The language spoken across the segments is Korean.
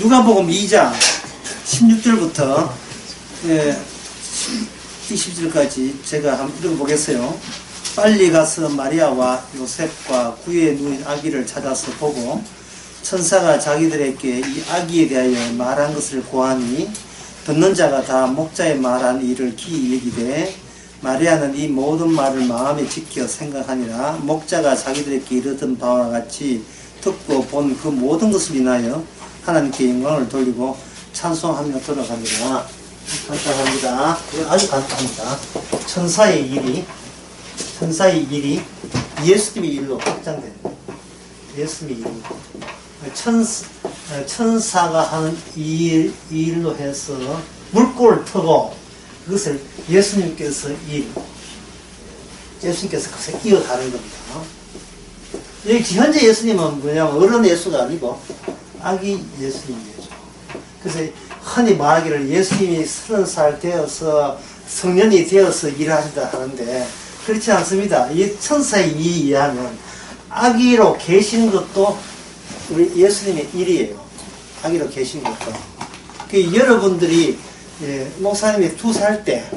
누가복음 2장 16절부터 20절까지 제가 한번 읽어보겠어요. 빨리 가서 마리아와 요셉과 구유에 누인 아기를 찾아서 보고 천사가 자기들에게 이 아기에 대하여 말한 것을 고하니 듣는 자가 다 목자의 말한 일을 기이 여기되 마리아는 이 모든 말을 마음에 지켜 생각하니라. 목자가 자기들에게 이르던 바와 같이 듣고 본 그 모든 것을 인하여 하나님께 영광을 돌리고 찬송하며 돌아갑니다. 간단합니다. 아주 간단합니다. 천사의 일이 예수님의 일로 확장됩니다. 예수님의 일이 천사가 하는 이 일로 해서 물꼬를 트고 그것을 예수님께서 그것을 이어가는 겁니다. 여기 현재 예수님은 뭐냐면 어른 예수가 아니고 아기 예수님이죠. 그래서 흔히 말하기를 예수님이 30살 되어서 성년이 되어서 일을 하신다 하는데 그렇지 않습니다. 이 천사의 일에 의하면 아기로 계시는 것도 우리 예수님의 일이에요. 아기로 계신 것도. 그 여러분들이 목사님이 2살 때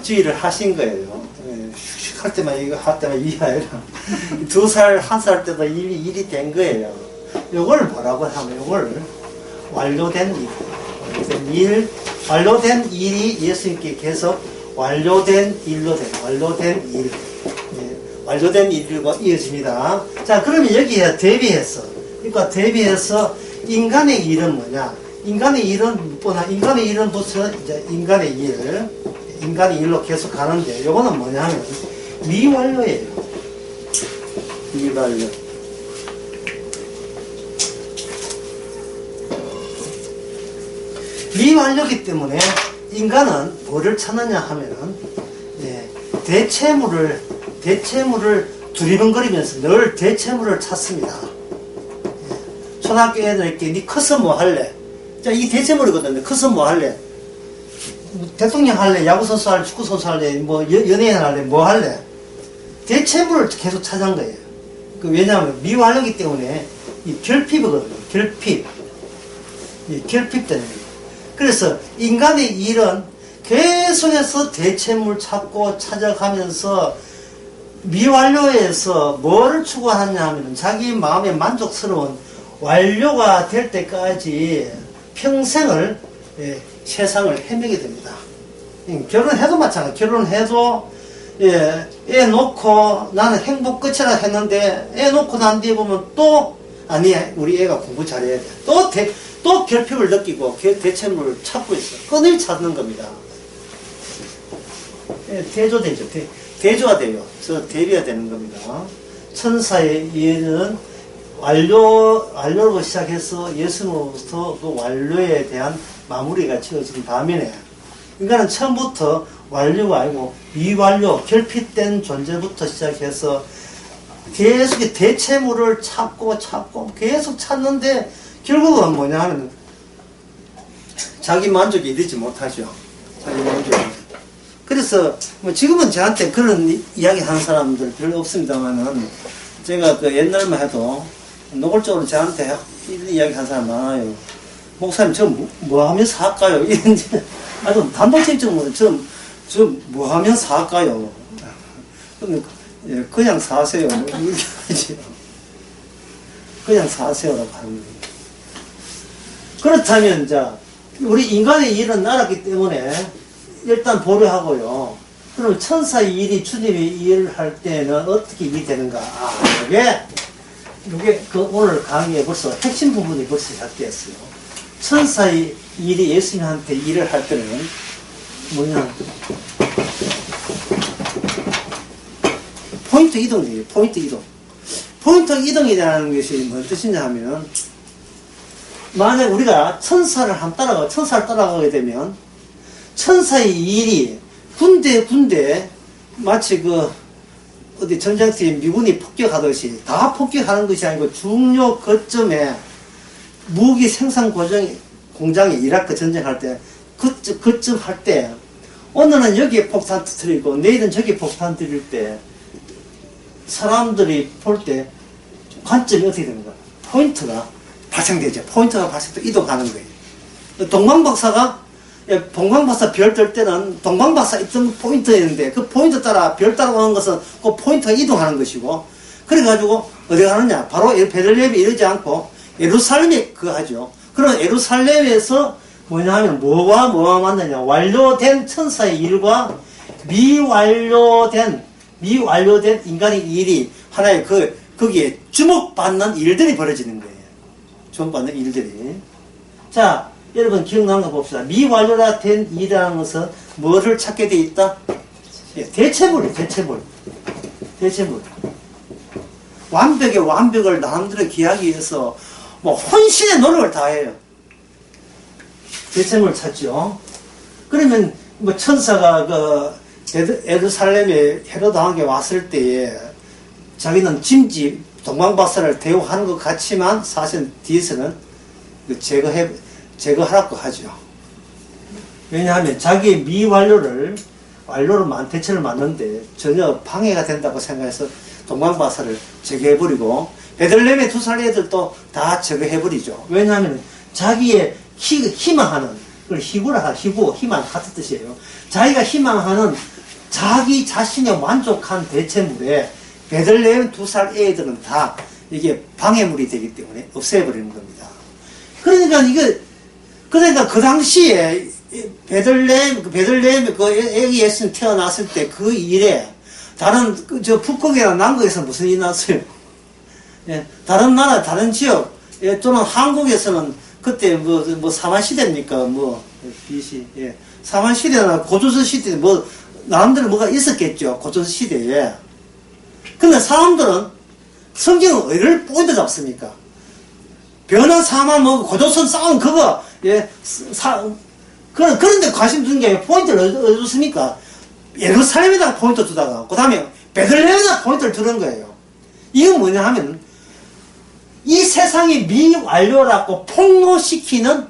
주의를 하신 거예요. 할 때만 이거 할 때만 이게 아니라 2살, 1살 때도 일이 된 거예요. 요걸 뭐라고 하면 요걸 완료된 일이 예수님께 계속 완료된 일로 된 완료된 일과 이어집니다. 자, 그러면 여기에 대비해서 인간의 일은 뭐냐? 인간의 일은 벌써 이제 인간의 일로 계속 가는데 요거는 뭐냐면 미완료예요. 미완료. 미완료이기 때문에 인간은 뭐를 찾느냐 하면은 대체물을 두리번거리면서 늘 대체물을 찾습니다. 초등학교 애들에게 니 커서 뭐 할래? 자, 이 대체물이거든요. 커서 뭐 할래? 대통령 할래? 야구선수 할래? 축구선수 할래? 뭐 연예인 할래? 뭐 할래? 대체물을 계속 찾은 거예요. 왜냐하면 미완료이기 때문에 이 결핍이거든요. 결핍 때문에. 그래서 인간의 일은 계속해서 대체물 찾고 찾아가면서 미완료에서 뭐를 추구하느냐 하면 자기 마음에 만족스러운 완료가 될 때까지 평생을 세상을 헤매게 됩니다. 결혼해도 마찬가지예요. 결혼해도 애 놓고 나는 행복 끝이라 했는데 애 놓고 난 뒤에 보면 또 아니 우리 애가 공부 잘해야 돼. 또 결핍을 느끼고 대체물을 찾고 있어요. 끊을 찾는 겁니다. 대조되죠. 대조가 돼요. 그래서 대비가 되는 겁니다. 천사의 일은 완료로 시작해서 예수로부터 그 완료에 대한 마무리가 지어진 반면에 인간은 처음부터 완료가 아니고 미완료, 결핍된 존재부터 시작해서 계속 대체물을 찾고 계속 찾는데 결국은 뭐냐 하면 자기 만족에 이르지 못하죠. 자기 만족에. 그래서 뭐 지금은 저한테 그런 이야기 하는 사람들 별로 없습니다만은 제가 그 옛날만 해도 노골적으로 저한테 이런 이야기 하는 사람 많아요. 목사님 저 뭐 하면 살까요? 이런 아주 단도직입적으로 저 뭐 하면 살까요? 그냥 사세요. 이렇게 하지. 그냥 사세요라고 하는 거예요. 그렇다면 자 우리 인간의 일은 날았기 때문에 일단 보류하고요. 그럼 천사의 일이 주님의 일을 할 때는 어떻게 일이 되는가? 이게 그 오늘 강의에 벌써 핵심 부분이 벌써 시작되었어요. 천사의 일이 예수님한테 일을 할 때는 뭐냐? 포인트 이동이에요. 포인트 이동이라는 것이 무슨 뜻이냐 하면 만약 우리가 천사를 따라가게 되면 천사의 일이 군데 마치 어디 전쟁터에 미군이 폭격하듯이 다 폭격하는 것이 아니고 중요 거점에 무기 생산 공장에 이라크 전쟁할 때 거점 할 때 오늘은 여기에 폭탄 터뜨리고 내일은 저기에 폭탄 터뜨릴 때 사람들이 볼 때 관점이 어떻게 됩니까? 포인트가 발생되죠. 포인트가 발생돼 이동하는 거예요. 동방박사 별 뜰 때는 동방박사 있던 포인트였는데 그 포인트 따라 별 따라오는 것은 그 포인트가 이동하는 것이고, 그래가지고 어디 가느냐? 바로 베들레헴에 이르지 않고 예루살렘에 하죠. 그럼 예루살렘에서 뭐냐 하면 뭐가 만나냐? 완료된 천사의 일과 미완료된 인간의 일이 하나의 거기에 주목받는 일들이 벌어지는 거예요. 주목받는 일들이. 자, 여러분 기억나는 거 봅시다. 미완료가 된 일이라는 것은 뭐를 찾게 돼 있다? 예, 대체물이에요. 대체물. 완벽을 나름대로 기하기 위해서 뭐 혼신의 노력을 다해요. 대체물을 찾죠. 그러면 뭐 천사가 예루살렘에 헤로드 왕에게 왔을 때에 자기는 짐지 동방박사를 대우하는 것 같지만 사실 뒤에서는 제거하라고 하죠. 왜냐하면 자기의 미완료를 대체를 맞는데 전혀 방해가 된다고 생각해서 동방박사를 제거해버리고, 베들레헴의 2살 애들도 다 제거해버리죠. 왜냐하면 자기의 희망하는, 그걸 희망 같은 뜻이에요. 자기가 희망하는 자기 자신의 만족한 대체물에 베들레헴 2살 애들은 다 이게 방해물이 되기 때문에 없애버리는 겁니다. 그러니까 그 당시에 베들레헴 그 애기 예수님 태어났을 때 그 일에 다른 북극이나 남극에서 무슨 일이 났어요? 예, 다른 나라, 다른 지역, 예, 또는 한국에서는 그때 뭐 사만시대입니까? BC, 예, 사만시대나 고조선시대 나름대로 뭐가 있었겠죠. 고조선시대에. 근데 사람들은 성경은 어디를 포인트 잡습니까? 변한 사만 고조선 싸움 그거, 예, 그런데 관심 두는 게 포인트를 어디 뒀습니까? 예루살렘에다가 포인트 두다가, 그 다음에 베들레헴에다가 포인트를 두는 거예요. 이건 뭐냐 하면, 이 세상이 미완료라고 폭로시키는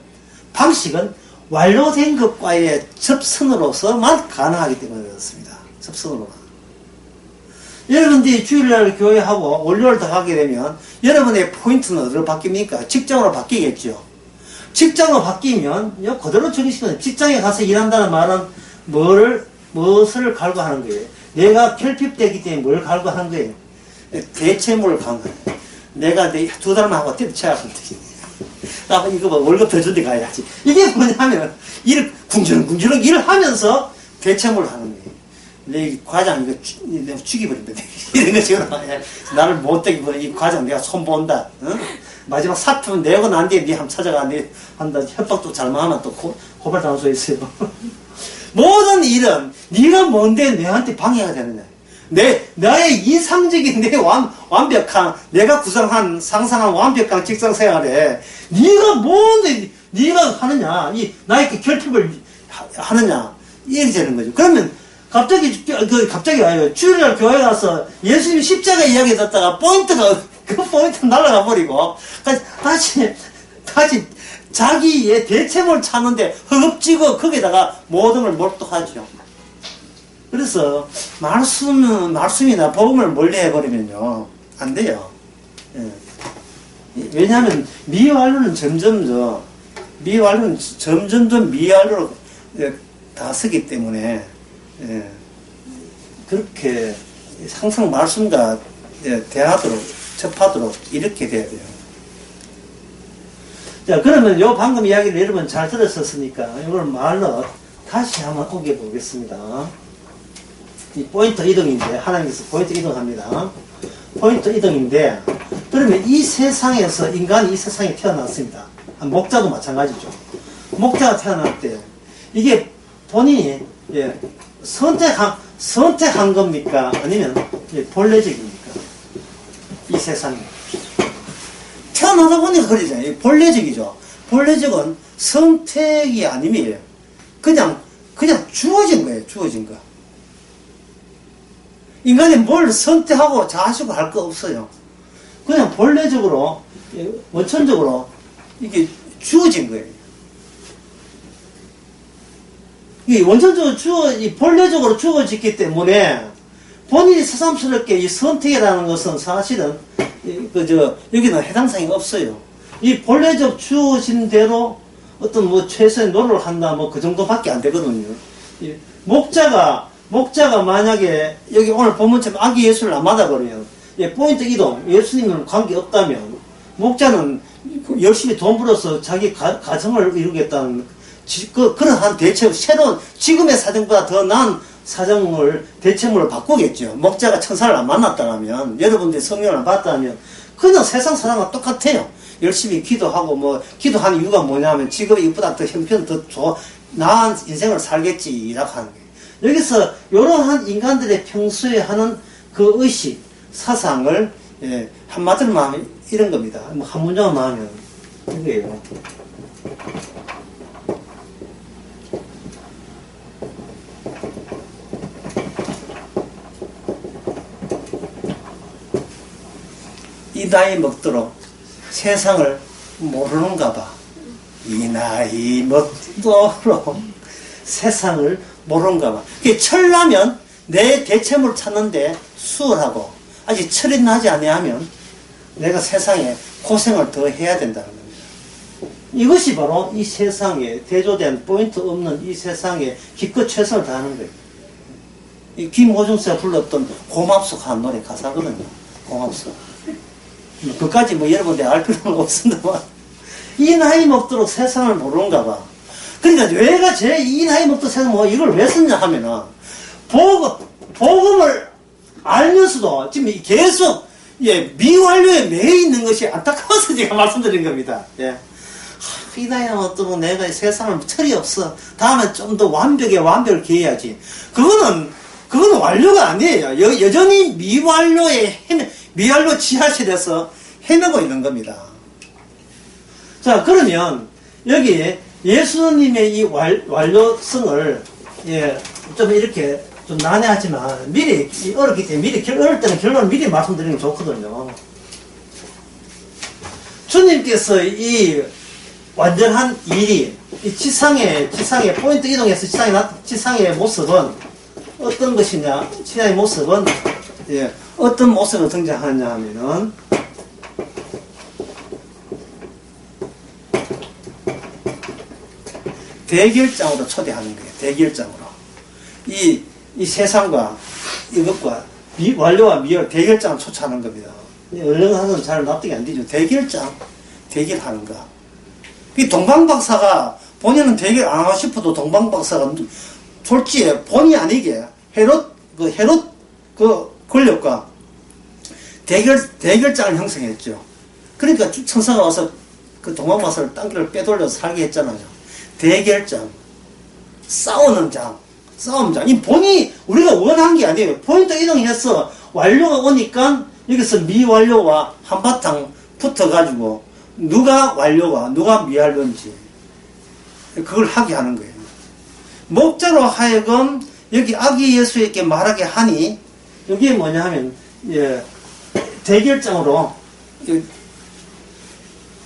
방식은 완료된 것과의 접선으로서만 가능하기 때문에 그렇습니다. 접선으로만. 여러분들이 주일날 교회하고 월요일 더 하게 되면 여러분의 포인트는 어디로 바뀝니까? 직장으로 바뀌겠죠. 직장으로 바뀌면 그대로 적으시면, 직장에 가서 일한다는 말은 무엇을 갈구하는 거예요? 내가 결핍되기 때문에 뭘 갈구하는 거예요? 대체물을 갈구하는 거예요. 내가 2달만 하고 때려쳐야겠는데 이거 월급 더 준 데 가야지. 이게 뭐냐면 궁지렁 일을 하면서 대체물을 하는 거예요. 내 과장 이거 죽여버린다. 이런 것처럼 나를 못되게 보내. 이 과장 내가 손본다. 어? 마지막 사표 내고 난 뒤에 네 한번 찾아가. 네 한다. 협박도 잘못하면 또 고발 당할 수 있어요. 모든 일은 네가 뭔데 내한테 방해가 되느냐. 나의 이상적인 내 완벽한, 내가 구상한, 상상한 완벽한 직장 생활에 네가 뭔데 네가 하느냐, 나에게 결핍을 하느냐, 이렇게 되는 거죠. 그러면 갑자기 주일날 교회 가서 예수님 십자가 이야기 듣다가 그 포인트 날아가 버리고 다시 자기의 대체물 찾는데 허겁지겁 거기다가 모든 걸 몰두하죠. 그래서 말씀이나 복음을 멀리 해버리면요 안 돼요. 예. 왜냐하면 미완료는 점점 더 미완료로 다 서기 때문에, 예. 그렇게 항상 말씀과 대하도록 접하도록 이렇게 돼야 돼요. 자, 그러면 방금 이야기를 여러분 잘 들었었으니까 이걸 말로 다시 한번 옮겨 보겠습니다. 이 포인트 이동인데, 하나님께서 포인트 이동합니다. 포인트 이동인데, 그러면 이 세상에서 인간이 이 세상에 태어났습니다. 목자도 마찬가지죠. 목자가 태어날 때 이게 본인이 선택한 겁니까? 아니면 본래적입니까? 이 세상에 태어나다 보니까 그러잖아요. 본래적이죠. 본래적은 선택이 아님이에요. 그냥 주어진 거예요. 주어진 거. 인간이 뭘 선택하고 자시고 할 거 없어요. 그냥 본래적으로, 원천적으로 이게 주어진 거예요. 이게 원천적으로 본래적으로 주어졌기 때문에 본인이 새삼스럽게 이 선택이라는 것은 사실은 여기는 해당사항이 없어요. 이 본래적 주어진 대로 어떤 뭐 최소의 노력을 한다, 뭐 그 정도밖에 안 되거든요. 이 목자가 만약에 여기 오늘 본문처럼 아기 예수를 안 맞아 그러면, 예, 포인트 이동, 예수님은 관계 없다면, 목자는 열심히 돈 벌어서 자기 가정을 이루겠다는 그러한 대책, 새로운 지금의 사정보다 더 나은 사정을 대체물로 바꾸겠죠. 목자가 천사를 안 만났다면, 여러분들이 성령을 안 받았다면, 그냥 세상 사람과 똑같아요. 열심히 기도하고, 뭐, 기도하는 이유가 뭐냐면, 직업이 이쁘다, 더 형편 더 나은 인생을 살겠지라고 하는 거예요. 여기서, 이러한 인간들의 평소에 하는 그 의식, 사상을, 예, 한마디로 말하면 이런 겁니다. 뭐, 한 문장으로 말하면, 이거예요. 이 나이 먹도록 세상을 모르는가 봐. 이 나이 먹도록 세상을 모르는가 봐. 철나면 내 대체물 찾는데 수월하고, 아직 철이 나지 아니하면 내가 세상에 고생을 더 해야 된다는 겁니다. 이것이 바로 이 세상에 대조된 포인트 없는 이 세상에 기껏 최선을 다하는 거예요. 이 김호중 씨가 불렀던 고맙소 하는 노래 가사거든요. 고맙소. 그까지 뭐 여러분들 알 필요는 없습니다만, 이 나이 먹도록 세상을 모르는가 봐. 그러니까 내가 이 나이 먹도록 세상 뭐 이걸 왜 썼냐 하면은, 복음을 알면서도 지금 계속, 예, 미완료에 매여 있는 것이 안타까워서 제가 말씀드린 겁니다. 예. 이 나이 먹도록 내가 세상을 철이 없어. 다음에 좀 더 완벽을 기해야지. 그거는 완료가 아니에요. 여전히 미완료 지하실에서 헤매고 있는 겁니다. 자, 그러면 여기 예수님의 이 완료성을, 예, 좀 이렇게 좀 난해하지만 미리 어렵기 때문에 어릴 때는 결론을 미리 말씀드리는 게 좋거든요. 주님께서 이 완전한 일이 이 지상에 포인트 이동해서 지상의 모습은 어떤 것이냐? 지상의 모습은, 예, 어떤 모습으로 등장하느냐 하면은, 대결장으로 초대하는 거예요. 대결장으로. 이 세상과 이것과 완료와 미열, 대결장을 초청하는 겁니다. 얼른 하는 잘 납득이 안 되죠. 대결하는 거. 이 동방박사가 본인은 대결 안 하고 싶어도 동방박사가 솔직히 본의 아니게 헤롯 권력과 대결장을 형성했죠. 그러니까 천사가 와서 그 동방박사를 땅길을 빼돌려서 살게 했잖아요. 대결장, 싸움장. 이 본이 우리가 원한 게 아니에요. 포인트 이동해서 완료가 오니까 여기서 미완료와 한바탕 붙어가지고 누가 완료와 누가 미완료인지 그걸 하게 하는 거예요. 목자로 하여금 여기 아기 예수에게 말하게 하니, 여기에 뭐냐 하면, 예,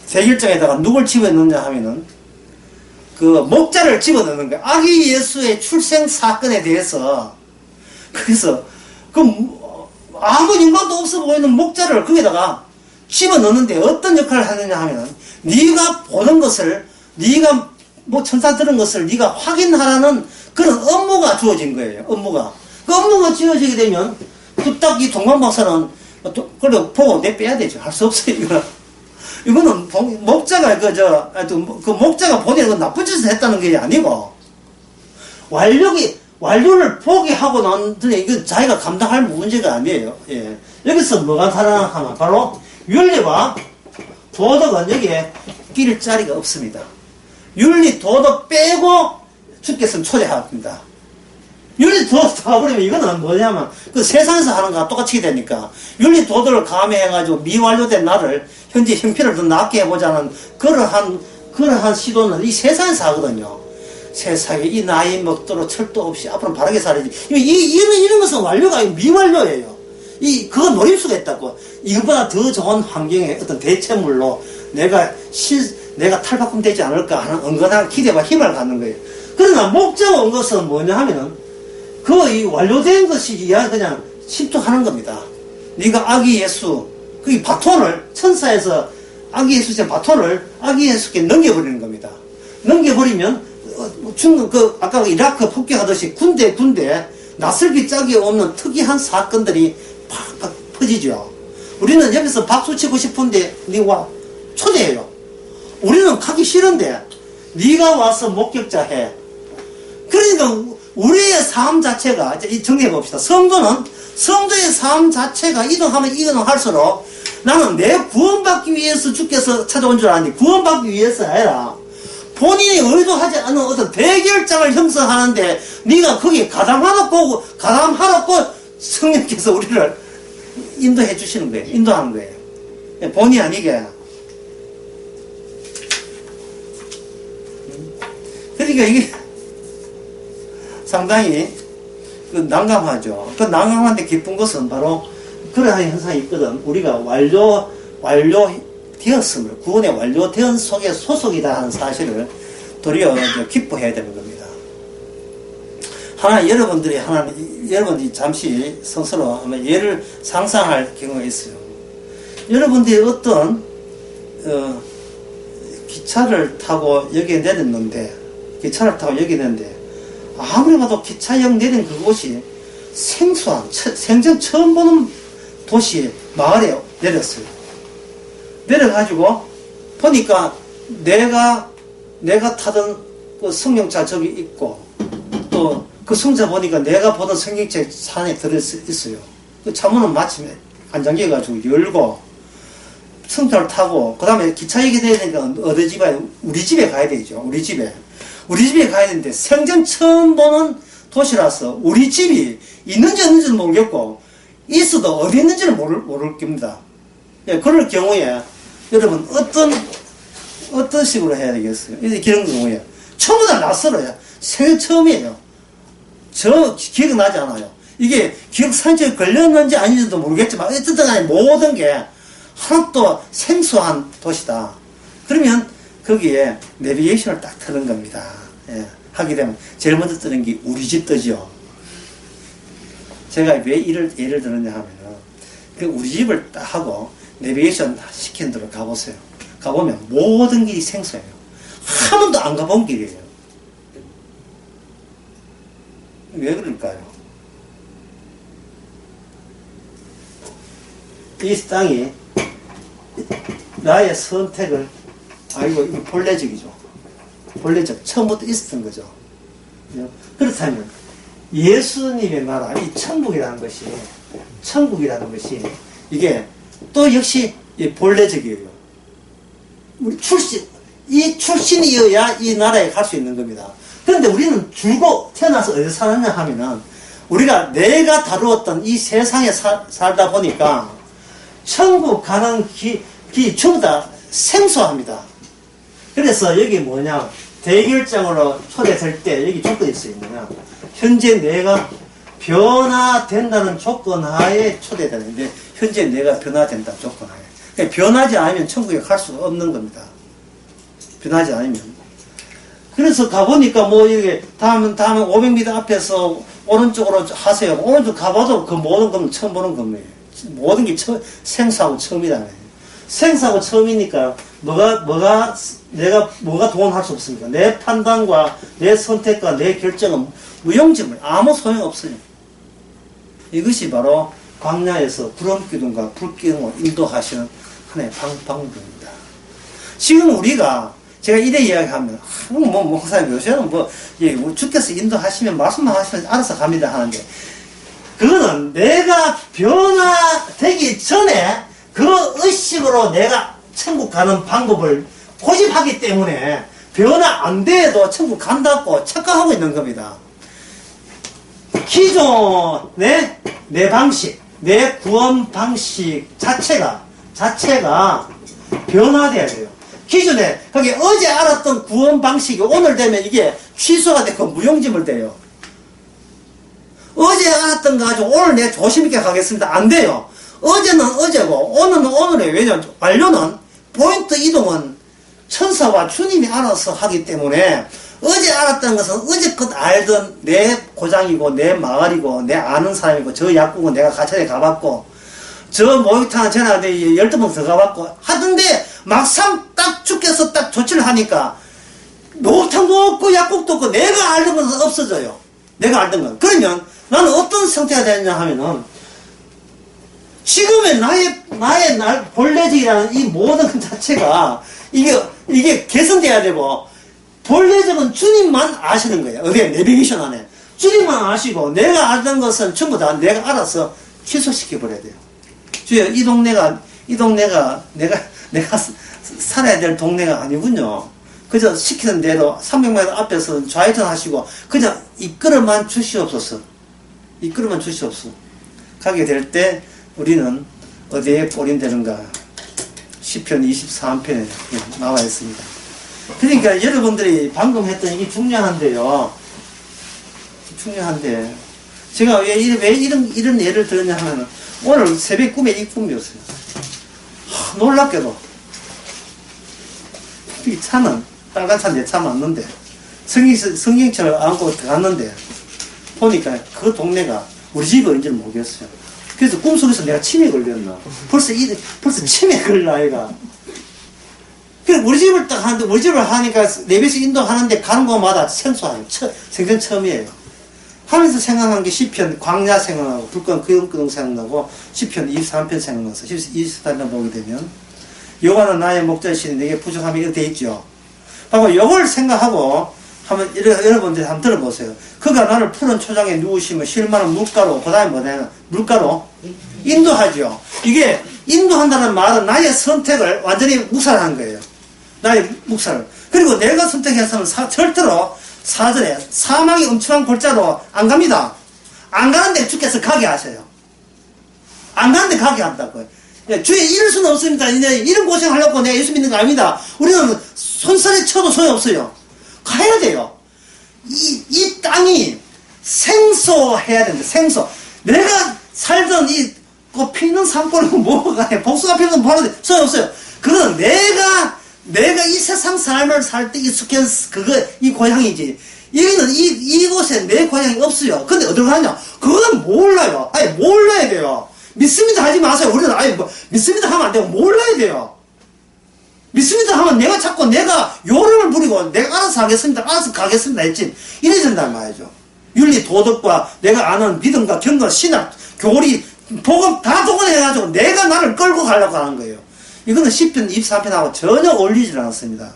대결장에다가 누굴 집어넣느냐 하면은, 그 목자를 집어넣는 거예요. 아기 예수의 출생 사건에 대해서. 그래서 아무 연관도 없어 보이는 목자를 거기다가 집어넣는데 어떤 역할을 하느냐 하면, 네가 보는 것을, 네가 뭐 천사 들은 것을 네가 확인하라는 그런 업무가 주어진 거예요. 업무가 주어지게 되면 딱 이 동방박사는 그래 보고 내 빼야 되죠. 할 수 없어요. 이거는 목자가 그 목자가 본인은 나쁜 짓을 했다는 게 아니고, 완료를 포기하고 난 뒤에 이건 자기가 감당할 문제가 아니에요. 예. 여기서 뭐가 살아나가면 바로 윤리와 도덕은 여기에 끼릴 자리가 없습니다. 윤리 도덕 빼고 주께서는 초대합니다. 윤리 도덕 가버리면 이거는 뭐냐면 그 세상에서 하는 거랑 똑같이 되니까, 윤리 도덕을 가미해가지고 미완료된 나를 현재 형편을 더 낫게 해보자는 그러한 시도는 이 세상에서 하거든요. 세상에 이 나이 먹도록 철도 없이 앞으로 바르게 살아야지. 이런 것은 완료가 아니고 미완료예요. 그거 노릴 수가 있다고. 이거보다 더 좋은 환경의 어떤 대체물로 내가 탈바꿈되지 않을까 하는 은근한 기대와 힘을 갖는 거예요. 그러나 목자가 온 것은 뭐냐 하면은, 이 완료된 것이 그냥 침투하는 겁니다. 네가 아기 예수, 그 바톤을 천사에서 아기 예수께 바톤을 아기 예수께 넘겨버리는 겁니다. 넘겨버리면 중국 아까 이라크 폭격하듯이 군데 낯설기 짝이 없는 특이한 사건들이 팍팍 퍼지죠. 우리는 여기서 박수 치고 싶은데 네가 초대해요. 우리는 가기 싫은데 네가 와서 목격자 해. 그러니까 우리의 삶 자체가, 정리해 봅시다. 성도의 삶 자체가 이동할수록 나는 내 구원받기 위해서 주께서 찾아온 줄 아니, 구원받기 위해서 아니라 본인이 의도하지 않은 어떤 대결장을 형성하는데 네가 거기에 가담하놓고 성령께서 우리를 인도해 주시는 거예요. 인도하는 거예요. 본의 아니게. 그러니까 이게 상당히 난감하죠. 그 난감한데 기쁜 것은 바로 그러한 현상이 있거든. 우리가 완료되었음을, 구원의 완료된 속에 소속이다 하는 사실을 도리어 기뻐해야 되는 겁니다. 여러분들이 잠시 스스로 한번 예를 상상할 경우가 있어요. 여러분들이 어떤 기차를 타고 여기에 내렸는데 아무리 봐도 기차역 내린 그곳이 생소한, 생전 처음 보는 도시, 마을에 내렸어요. 내려가지고 보니까 내가 타던 그 승용차 저기 있고, 또 그 승차 보니까 내가 보던 승용차 산에 들어있어요. 그 차문은 마침에 안장기해가지고 열고, 승차를 타고, 그 다음에 기차역이 돼야 되니까 어디 집에, 우리 집에 가야 되죠. 우리 집에 가야 되는데 생전 처음 보는 도시라서 우리 집이 있는지 없는지는 모르겠고 있어도 어디 있는지는 모를 겁니다. 예, 그럴 경우에 여러분 어떤 식으로 해야 되겠어요? 이런 경우에 전부 다 낯설어요. 생전 처음이에요. 저 기억나지 않아요. 이게 기억상실에 걸렸는지 아닌지도 모르겠지만 어쨌든 간에 모든 게 하나도 생소한 도시다. 그러면 거기에 내비게이션을 딱 트는 겁니다. 예, 하게 되면 제일 먼저 뜨는 게 우리 집 뜨죠. 제가 왜 예를 들었냐 하면은 그 우리 집을 딱 하고 내비게이션 시킨 대로 가보세요. 가보면 모든 길이 생소해요. 한 번도 안 가본 길이에요. 왜 그럴까요? 이 땅이 나의 선택을, 이거 본래적이죠. 본래적, 처음부터 있었던 거죠. 그렇다면 예수님의 나라, 이 천국이라는 것이 이게 또 역시 본래적이에요. 우리 출신이어야 이 나라에 갈 수 있는 겁니다. 그런데 우리는 줄곧 태어나서 어디서 살았냐 하면은 우리가 내가 다루었던 이 세상에 살다 보니까 천국 가는 길이 전부 다 생소합니다. 그래서 여기 뭐냐, 대결장으로 초대될 때 여기 조건이 있어요. 뭐냐, 현재 내가 변화된다는 조건 하에 초대되는데, 현재 내가 변화된다는 조건 하에. 그러니까 변하지 않으면 천국에 갈 수 없는 겁니다. 변하지 않으면. 그래서 가보니까 이게 다음은 500m 앞에서 오른쪽으로 하세요. 오른쪽 가봐도 그 모든 건 처음 보는 겁니다. 모든 게 생사하고 처음이다. 생사하고 처음이니까 내가 뭐가 동원할 수 없습니다. 내 판단과 내 선택과 내 결정은 무용지물, 아무 소용 없어요. 이것이 바로 광야에서 구름기둥과 불기둥을 인도하시는 하나의 방법입니다. 지금 우리가 제가 이래 이야기하면 목사님 요새는 주께서 인도하시면 말씀만 하시면 알아서 갑니다 하는데, 그거는 내가 변화되기 전에 그 의식으로 내가 천국 가는 방법을 고집하기 때문에 변화 안 돼도 천국 간다고 착각하고 있는 겁니다. 기존의 내 방식, 내 구원 방식 자체가 변화돼야 돼요. 기존에 거기 어제 알았던 구원 방식이 오늘 되면 이게 취소가 되고 무용지물 돼요. 어제 알았던 거 가지고 오늘 내가 조심 있게 가겠습니다. 안 돼요. 어제는 어제고 오늘은 오늘이에요. 왜냐하면 완료는 포인트 이동은 천사와 주님이 알아서 하기 때문에 어제 알았던 것은 어제껏 알던 내 고장이고 내 마을이고 내 아는 사람이고 저 약국은 내가 가차에 가봤고 저 목욕탕은 전화 12번 더 가봤고 하던데 막상 딱 주께서 딱 조치를 하니까 목욕탕도 없고 약국도 없고 내가 알던 것은 없어져요. 내가 알던 건. 그러면 나는 어떤 상태가 되느냐 하면은 지금의 나의 본래적이라는 이 모든 것 자체가 이게 개선돼야 되고, 본래적은 주님만 아시는 거예요. 어디에 내비게이션 안에 주님만 아시고 내가 알던 것은 전부 다 내가 알아서 취소시켜 버려야 돼요. 주여, 이 동네가 내가 살아야 될 동네가 아니군요. 그저 시키는 대로 300m 앞에서 좌회전 하시고 그냥 이끌어만 주시옵소서. 이끌어만 주시옵소서. 가게 될 때 우리는 어디에 꼬린되는가? 시편 23편에 나와 있습니다. 그러니까 여러분들이 방금 했던 이게 중요한데요. 중요한데 제가 왜 이런 예를 들었냐 하면 오늘 새벽 꿈에 이 꿈이었어요. 놀랍게도 이 차는 빨간 차 내 차 맞는데 성경차를 안고 들어갔는데 보니까 그 동네가 우리 집인지를 모르겠어요. 그래서 꿈속에서 내가 치매 걸렸나? 벌써 치매 걸린 아이가. 그래, 우리 집을 딱 하는데, 우리 집을 하니까 내비에서 인도하는데 가는 곳마다 생소해요. 생전 처음이에요. 하면서 생각한 게 시편, 광야 생각나고, 불꽃 끄덩끄덩 생각나고, 시편 23편 생각나서, 23편 보게 되면, 여호와는 나의 목자이시니 내게 부족함이 이렇게 돼 있죠. 바로 이걸 생각하고, 한번 여러분들이 한번 들어보세요. 그가 나를 푸른 초장에 누우시면 실만한 물가로, 그 다음에 뭐냐, 물가로 인도하죠. 이게 인도한다는 말은 나의 선택을 완전히 묵살하는 거예요. 나의 묵살을. 그리고 내가 선택했으면 절대로 사전에 사망의 엄청난 골자로 안 갑니다. 안 가는데 주께서 가게 하셔요. 안 가는데 가게 한다고요. 주에 이럴 수는 없습니다. 이런 고생하려고 내가 예수 믿는 거 아닙니다. 우리는 손살에 쳐도 소용없어요. 가야 돼요. 이 땅이 생소해야 된다. 생소. 내가 살던 이 꽃피는 산골은 뭐가 해. 복숭아 피는 뭐하는데 소용없어요. 그거는 내가 이 세상 삶을 살 때 익숙한 이 고향이지. 여기는 이곳에 내 고향이 없어요. 근데 어디로 가냐? 그거는 몰라요. 아니, 몰라야 돼요. 믿습니다 하지 마세요. 우리는 믿습니다 하면 안 되고 몰라야 돼요. 믿습니다 하면 내가 자꾸 내가 요령을 부리고 내가 알아서 하겠습니다. 알아서 가겠습니다 했지. 이래야 된단 말이죠. 윤리, 도덕과 내가 아는 믿음과 경건, 신학, 교리, 복음 다 동원해가지고 내가 나를 끌고 가려고 하는 거예요. 이거는 시편 24편하고 전혀 어울리질 않았습니다.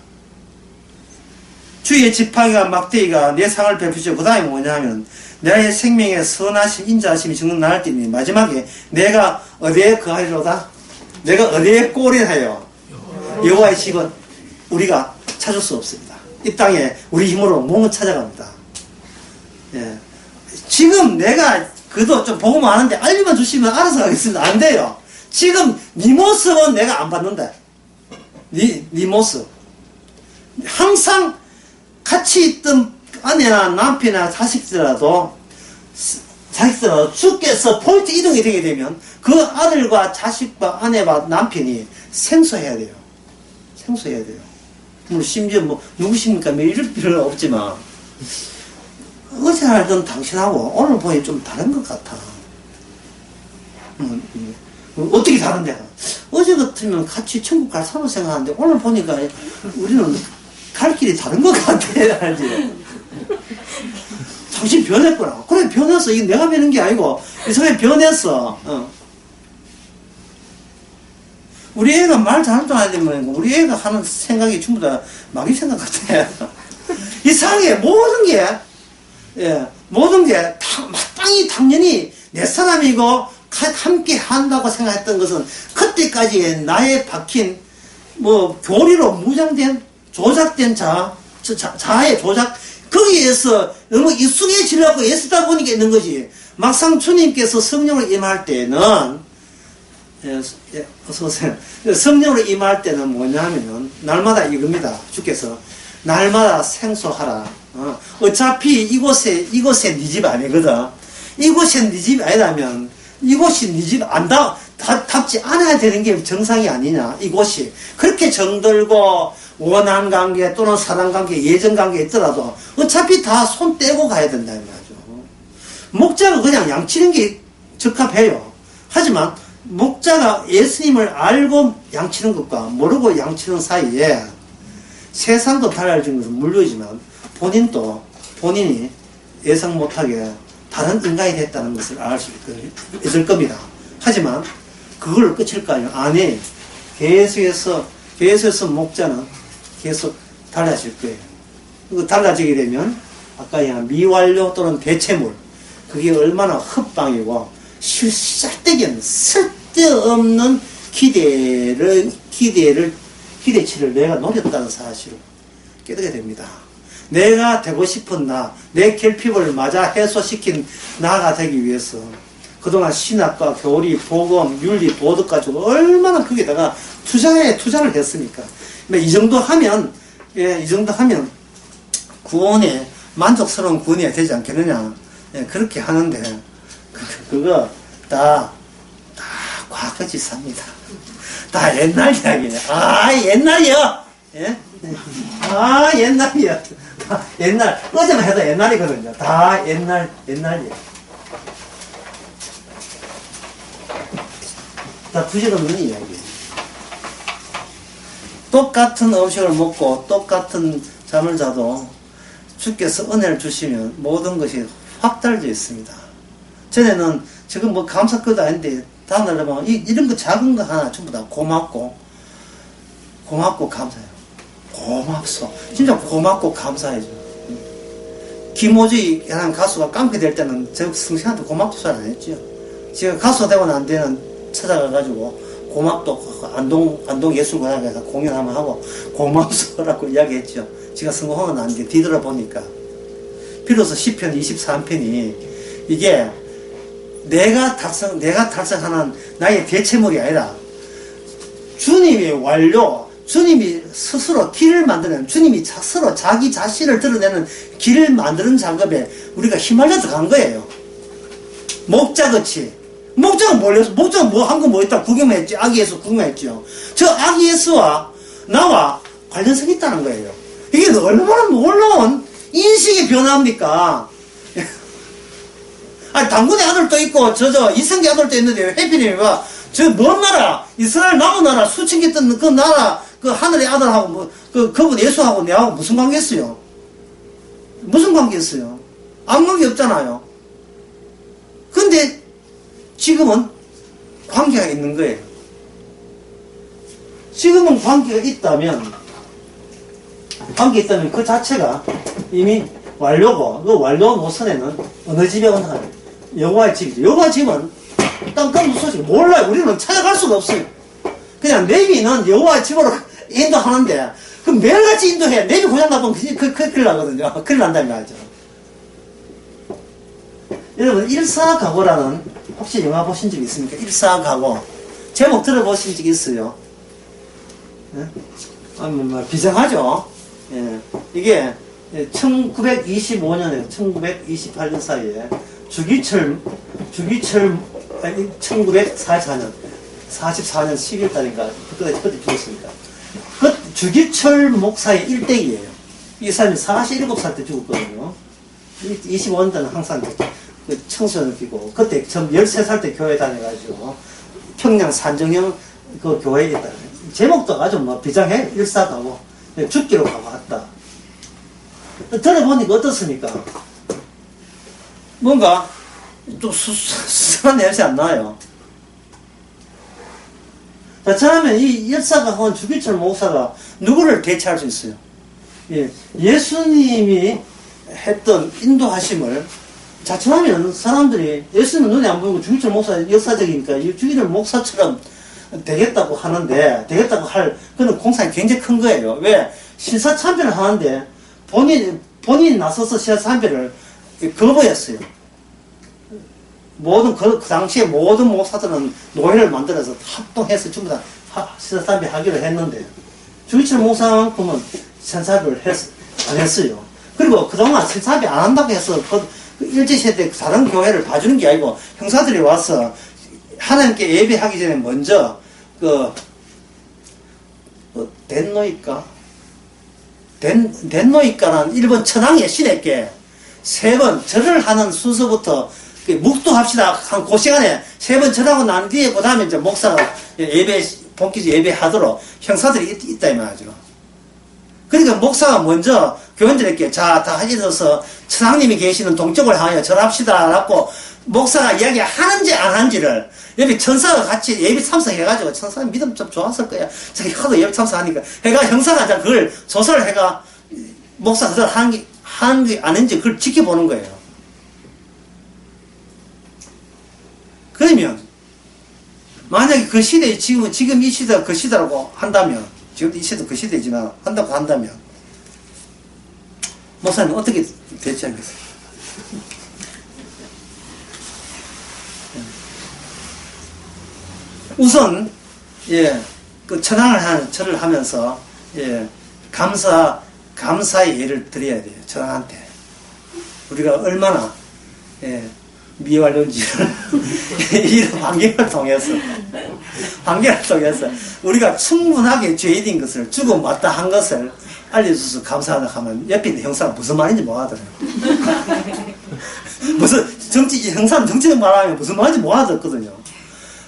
주의 지팡이와 막대기가 내 상을 베푸시고 그 다음에 뭐냐면 나의 생명의 선하신 인자하심이 정녕 나을 때니 마지막에 내가 어디에 거하리로다? 내가 어디에 꼬리하여? 여호와의 집은 우리가 찾을 수 없습니다. 이 땅에 우리 힘으로 몸을 찾아갑니다. 예. 지금 내가 그도 좀 보고 많은데 알려만 주시면 알아서 하겠습니다. 안 돼요. 지금 네 모습은 내가 안 봤는데 네 모습 항상 같이 있던 아내나 남편이나 자식들라도 주께서 포인트 이동이 되게 되면 그 아들과 자식과 아내와 남편이 생소해야 돼요. 생소해야 돼요. 물론 심지어 누구십니까? 뭐 이럴 필요는 없지만 어제 알던 당신하고 오늘 보니 좀 다른 것 같아. 어떻게 다른데? 어제 같으면 같이 천국 갈 사람 생각하는데 오늘 보니까 우리는 갈 길이 다른 것 같아. 알지? 당신 변했구나. 그래, 변했어. 이게 내가 변한 게 아니고 이 사람이 변했어. 우리 애가 말 잘할 줄 알아야 되면 우리 애가 하는 생각이 전부 다 마귀 생각 같아. 이상해. 모든 게 마땅히 당연히 내 사람이고 함께 한다고 생각했던 것은 그때까지의 나에 박힌 교리로 무장된 조작된 자아의 조작 거기에서 너무 익숙해지려고 애쓰다 보니까 있는 거지. 막상 주님께서 성령을 임할 때는 어서오세요. 성령으로 임할 때는 뭐냐면은 날마다 이겁니다. 주께서 날마다 생소하라. 어차피 이곳에 네 집 아니거든. 이곳이 네 집이 아니라면 이곳이 네 집 답지 않아야 되는 게 정상이 아니냐. 이곳이 그렇게 정들고 원한 관계 또는 사랑 관계, 예전 관계에 있더라도 어차피 다 손 떼고 가야 된다는 말이죠. 목자가 그냥 양치는 게 적합해요. 하지만 목자가 예수님을 알고 양치는 것과 모르고 양치는 사이에 세상도 달라진 것은 물론이지만 본인이 예상 못하게 다른 인간이 됐다는 것을 알 수 있을 겁니다. 하지만 그걸로 끝일까요? 아니, 계속해서 목자는 계속 달라질 거예요. 그 달라지게 되면 아까 얘기한 미완료 또는 대체물, 그게 얼마나 헛방이고 쓸데없는 기대치를 내가 노렸다는 사실을 깨닫게 됩니다. 내가 되고 싶은 내 결핍을 맞아 해소시킨 나가 되기 위해서 그동안 신학과 교리, 복음, 윤리, 도덕 가지고 얼마나 거기다가 투자를 했습니까? 이 정도 하면 구원에 만족스러운 구원이 되지 않겠느냐. 그렇게 하는데 그거 다 과거지 삽니다. 다 옛날 이야기네. 옛날이요. 예? 옛날이요. 옛날 어제만 해도 옛날이거든요. 다 옛날이에요. 다 부질없는 이야기예요. 똑같은 음식을 먹고 똑같은 잠을 자도 주께서 은혜를 주시면 모든 것이 확 달라져 있습니다. 전에는 지금 뭐 감사 것도 아닌데 다음날 보면 이런 거 작은 거 하나 전부 다 고맙고 감사해요. 고맙소. 진짜 고맙고 감사해줘. 김호주의 하는 가수가 깡패 될 때는 저 성신한테 고맙도 잘 안 했죠. 제가 가수 되고 난 뒤에는 찾아가가지고 고맙도 안동 예술관에서 공연 한번 하고 고맙소라고 이야기했죠. 제가 성공하고 난 뒤에 뒤돌아보니까 비로소 시편 23편이 이게 내가 달성하는 나의 대체물이 아니라 주님이 주님이 스스로 길을 만드는, 주님이 스스로 자기 자신을 드러내는 길을 만드는 작업에 우리가 휘말려 들어간 거예요. 목자같이. 목자가 몰려서, 목자가 한 거 뭐 있다 구경했지. 아기 예수 구경했죠. 저 아기 예수와 나와 관련성이 있다는 거예요. 이게 얼마나 놀라운 인식의 변화입니까? 당군의 아들도 있고, 이성계 아들도 있는데, 해피님이 봐. 먼 나라, 이스라엘 남은 나라, 수천 개 있던 그 나라, 그 하늘의 아들하고, 그분 예수하고 내하고 무슨 관계 있어요? 무슨 관계 있어요? 아무 관계 없잖아요. 근데, 지금은 관계가 있는 거예요. 지금은 관계가 있다면 그 자체가 이미 완료고, 그 완료 노선에는 어느 집에 온다? 여호와의 집이죠. 여호와의 집은 땅끝 소식 몰라요. 우리는 찾아갈 수가 없어요. 그냥 레위는 여호와의 집으로 인도하는데, 그럼 매일같이 인도해. 레위 고장 나면 큰일 나거든요. 큰일 난다는 말이죠. 여러분, 일사각오라는, 혹시 영화 보신 적 있습니까? 일사각오. 제목 들어보신 적 있어요? 네? 비장하죠? 예. 이게 1925년에 1928년 사이에 주기철 1944년 11월 달인가 그때 죽었습니다. 그 주기철 목사의 일대기예요. 이 사람이 47살 때 죽었거든요. 25년 때는 항상 청소년을 끼고, 그때 전 13살 때 교회 다녀가지고 평양 산정형 그 교회에 있다. 제목도 아주 비장해. 일사가고 죽기로 가고 왔다. 들어보니까 어떻습니까? 뭔가 좀 수상한 냄새 안 나요. 자, 저라면 이 열사가온 주기철 목사가 누구를 대체할 수 있어요? 예수님이 했던 인도하심을 자처하면 사람들이 예수님은 눈에 안 보이고 주기철 목사 역사적이니까 주기철 목사처럼 되겠다고 하는데, 그는 공산이 굉장히 큰 거예요. 왜? 신사참배를 하는데 본인이 나서서 신사참배를 거부했어요. 그 당시에 모든 목사들은 노회를 만들어서 합동해서 전부 다 신사참배 하기로 했는데, 주기철 목사만큼은 신사참배를 안 했어요. 그리고 그동안 신사참배 안 한다고 해서 일제시대 다른 교회를 봐주는 게 아니고, 형사들이 와서 하나님께 예배하기 전에 먼저 덴노이까라는 일본 천황의 신에게 3번 절을 하는 순서부터 묵도합시다. 한 그 시간에 3번 절하고 난 뒤에 그 다음에 이제 목사가 본기지 예배하도록 형사들이 있다 이 말이죠. 그러니까 목사가 먼저 교인들에게 자, 다 하셔서 천상님이 계시는 동쪽을 향하여 절합시다 라고 목사가 이야기하는지 안 하는지를 여기 천사가 같이 예배 참석해가지고 천사 믿음 좀 좋았을 거야. 자기 하도 예배 참석하니까 해가 형사가 그걸 조사를 해가 목사 그걸 하는지 아닌지 그걸 지켜보는 거예요. 그러면 만약에 그 시대에 지금 이 시대가 그 시대라고 한다면 지금 이 시대도 그 시대지만 한다고 한다면 목사님 어떻게 대처하겠어요? 우선 그 절을 하면서 감사의 예를 드려야 돼요. 천황한테 우리가 얼마나 미완료인지를 이런 환경을 통해서 우리가 충분하게 죄인인 것을 주고 마땅한 것을 알려줘서 감사하다 하면 옆에 있는 형사는 무슨 말인지 못 하더라고요. 무슨 형사는 정치적 말하면 무슨 말인지 못 하더거든요.